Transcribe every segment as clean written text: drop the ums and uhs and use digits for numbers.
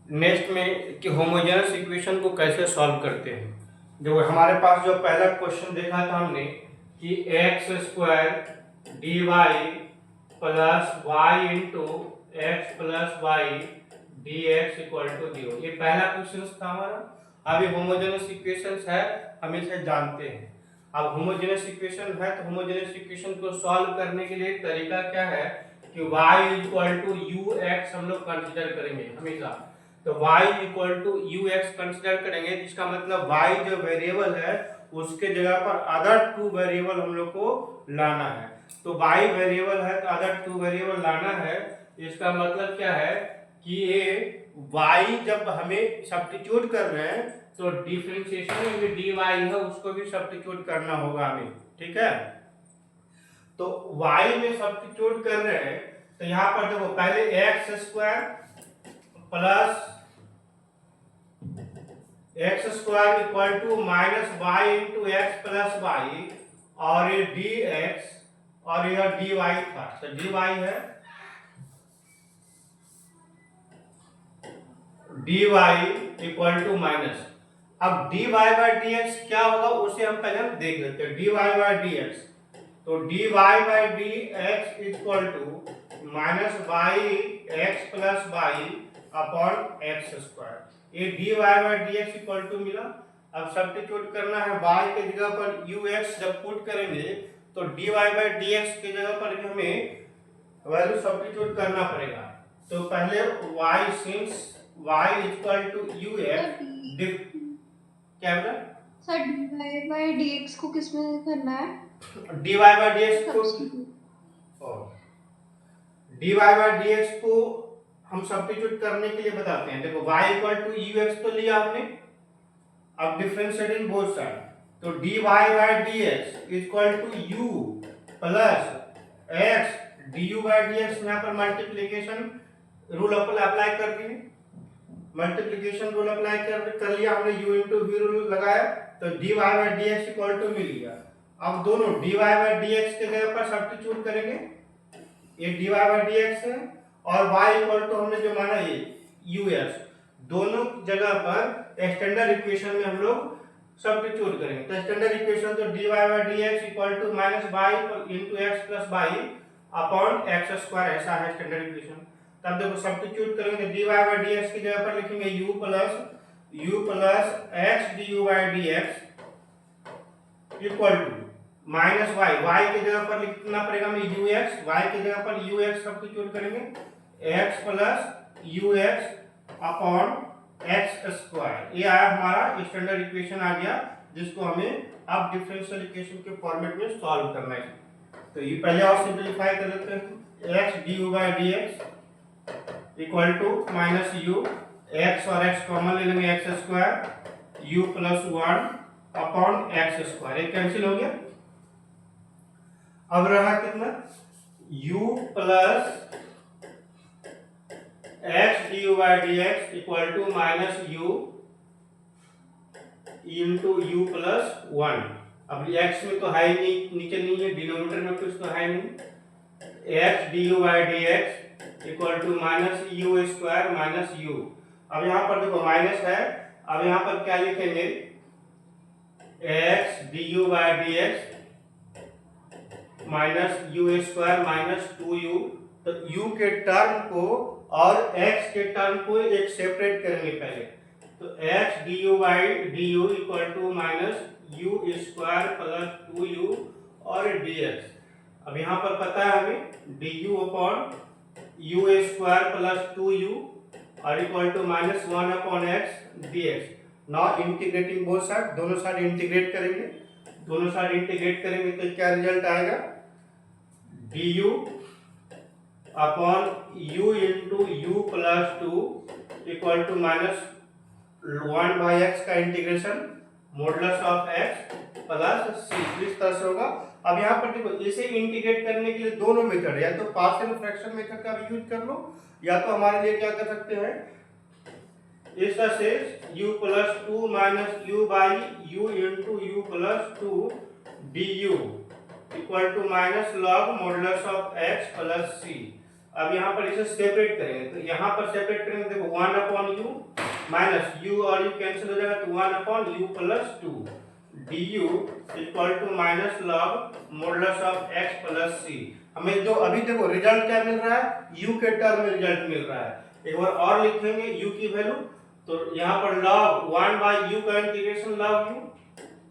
Next में कि homogeneous equation को कैसे सॉल्व करते हैं। जो हमारे पास जो पहला क्वेश्चन देखा था हमने कि x square d y plus y into x plus y d x equal to 0, ये पहला क्वेश्चन था हमारा। अभी होमोजेनस इक्वेशन है, हम इसे जानते हैं। अब होमोजेनस इक्वेशन है तो होमोजेनस इक्वेशन को सॉल्व करने के लिए तरीका क्या है कि y equal to u x हम लोग कंसिडर करेंगे हमेशा। तो y equal to u x consider करेंगे, जिसका मतलब y जो वेरिएबल है उसके जगह पर अदर टू वेरिएबल हम लोग को लाना है। तो y वेरिएबल है तो अदर टू वेरिएबल लाना है। इसका मतलब क्या है कि ये y जब हमें सब्स्टिट्यूट कर रहे हैं तो डिफरेंशिएशन में भी dy है उसको भी सब्स्टिट्यूट करना होगा हमें, ठीक है। तो y में सब्स्टिट्यूट कर रहे हैं तो यहाँ पर देखो पहले x square plus x square equal to minus y into x plus y और ये डी एक्स और यह डी वाई था, तो डी वाई है d y equal to minus. अब d y by d x क्या होगा उसे हम पहले देख लेते हैं। D y by d x, तो d y by d x equal to minus y x plus y upon x square. ये d y by d x equal to मिला। अब सब्स्टिट्यूट करना है y के जगह पर यू एक्स जब पुट करेंगे तो d y by d x के जगह पर भी हमें वैल्यू सब्स्टिट्यूट करना पड़ेगा। तो पहले y since y equal to u x क्या बोला सर dy बाई dx को किस में करना है? dy बाई dx को dy बाई dx को हम सब्स्टिट्यूट करने के लिए बताते हैं। देखो y equal to u x तो लिया हमने, अब डिफरेंशिएट इन बोथ साइड, तो dy by dx equal to u plus x du by dx। यहाँ पर मल्टीप्लिकेशन रूल अप्लाई कर दिए, मल्टीप्लिकेशन रूल अप्लाई कर लिया हमने, u इंटू v रूल लगाया तो dy by dx equal to मिल गया। अब दोनों dy बाई dx के जगह पर सब्स्टिट्यूट करेंगे, ये dy बाई dx है और y इक्वल टू हमने जो माना ये us, दोनों जगह पर स्टैंडर्ड इक्वेशन में हम लोग सब्स्टिट्यूट करेंगे। तो स्टैंडर्ड इक्वेशन तो dy by dx equal to minus y into x plus y upon x square, ऐसा है स्टैंडर्ड इक्वेशन। तब देखो सब्स्टिट्यूट करेंगे dy बाई dx की जगह पर लिखेंगे u plus x du by dx equal to minus y के जगह पर लिखना पड़ेगा हमें ux, y के जगह पर ux सब्स्टिट्यूट करेंगे x plus ux upon x square. ये आया हमारा स्टैंडर्ड इक्वेशन आ गया, जिसको हमें अब डिफरेंशियल इक्वेशन के फॉर्मेट में सॉल्व करना है। तो ये पहले और सिंपलीफाई कर लेते हैं। x du by dx equal to minus u, x और x कॉमन ले लेंगे x square u plus 1 upon x square, ये कैंसिल हो गया। अब रहा कितना u plus x du by dx equal to minus u into u plus 1। अब x में तो है ही नहीं, नीचे नहीं है, डिनोमिनेटर में कुछ तो है नहीं। x du by dx equal to minus u square minus u। अब यहाँ पर देखो माइनस है, अब यहाँ पर क्या लिखेंगे x du by dx minus u square minus 2u। तो u के टर्म को और x के टर्म को एक सेपरेट करेंगे पहले। तो x du by du equal to minus u square plus 2u और dx। अब यहाँ पर पता है हमें du upon u square plus 2u और equal to minus 1 upon x dx। Now integrating both side, दोनों साइड इंटीग्रेट करेंगे, दोनों साइड इंटीग्रेट करेंगे तो क्या रिजल्ट आएगा du upon u into u plus 2 equal to minus 1 by x का integration modulus of x plus c, इस तरह से होगा। अब यहाँ पर देखो इसे इंटीग्रेट करने के लिए दोनों मेथड है, या तो पार्शियल फ्रैक्शन मेथड का भी यूज कर लो, या तो हमारे लिए क्या कर सकते हैं इस तरह से u plus 2 minus u by u into u plus 2 du equal to minus log modulus of x plus c। अब यहाँ पर इसे सेपरेट करेंगे, तो यहाँ पर सेपरेट करेंगे, देखो 1/u माइनस u और u कैंसिल हो जाएगा, तो 1/u plus 2 du equal to minus log modulus of x plus c। हमें जो अभी देखो रिजल्ट क्या मिल रहा है, u के टर्म में रिजल्ट मिल रहा है। एक बार और लिखेंगे u की वैल्यू, तो यहाँ पर log 1/u का integration log u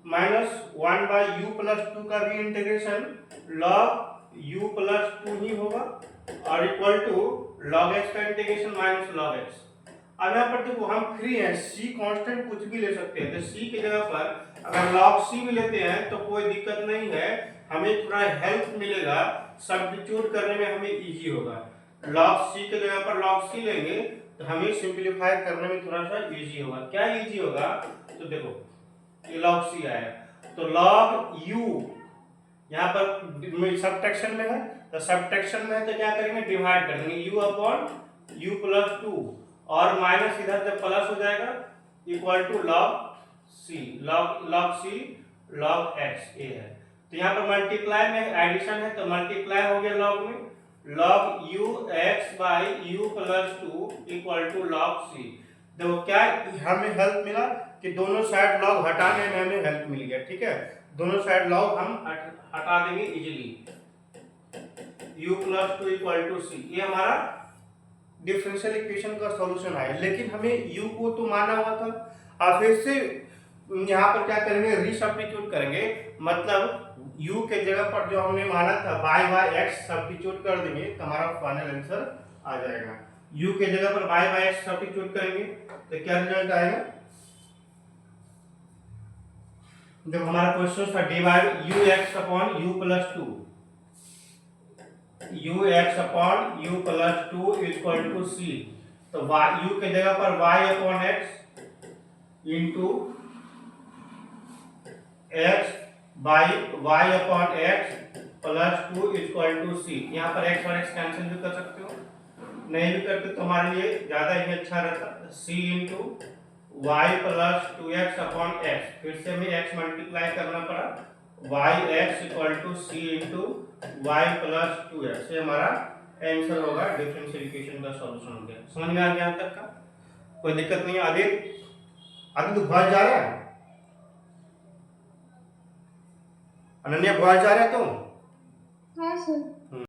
minus 1/u plus 2 का भी इंटीग्रेशन log u प्लस 2 ही होगा, और इक्वल टू log x का इंटीग्रेशन माइनस log x। अब यहाँ पर देखो हम फ्री हैं, c कांस्टेंट कुछ भी ले सकते हैं, तो c की जगह पर अगर log c भी लेते हैं तो कोई दिक्कत नहीं है, हमें थोड़ा हेल्प मिलेगा, सब्स्टिट्यूट करने में हमें इजी होगा। log c की जगह पर log c लेंगे तो हमें सिंपलीफाई करने में थोड़ा सा इजी होगा। क्या इजी होगा, तो देखो ये log c आया, तो log u यहाँ पर सबट्रैक्शन में है, तो सबट्रैक्शन में है तो क्या करेंगे, डिवाइड कर देंगे u अपॉन u प्लस 2, और माइनस इधर जब प्लस हो जाएगा equal to log c, log c log x ये है। तो यहाँ पर मल्टीप्लाई में एडिशन है, तो मल्टीप्लाई हो गया log में, log u x by u plus 2 equal to log c। देखो क्या हमें हेल्प मिला कि दोनों साइड log हटाने में हमें हेल्प मिल गया, ठीक है, दोनों साइड log हम हटा देंगे easily. u plus 2 equal to c, ये हमारा डिफरेंशियल इक्वेशन का सॉल्यूशन है। लेकिन हमें u को तो माना हुआ था, अब फिर से यहाँ पर क्या करेंगे, रीसब्स्टिट्यूट करेंगे, मतलब u के जगह पर जो हमने माना था y बाय x सब्स्टिट्यूट कर देंगे तो हमारा फाइनल आंसर आ जाएगा। u के जगह पर y बाय x सब्स्टिट्यूट करेंगे तो क्या रिजल्ट आएगा, जब हमारा क्वेश्चन था divide ux upon u plus 2, ux upon u plus 2 equal to c, तो u के जगह पर y upon x into x by y upon x plus 2 equal to c। यहाँ पर x और x कैंसिल भी कर सकते हो, नहीं भी करते तो हमारे लिए ज्यादा ही अच्छा रहता, c into y plus 2x upon x, फिर से हमें x मल्टीप्लाई करना पड़ा, yx equal to c into y plus 2x, ये हमारा आंसर होगा, डिफरेंशियल इक्वेशन का सॉल्यूशन हो गया। समझ में आ गया तक का, कोई दिक्कत नहीं है। आदित्य तो भॉइस जा रहा है, अनन्या भॉइस जा रहा है, तो हाँ सर।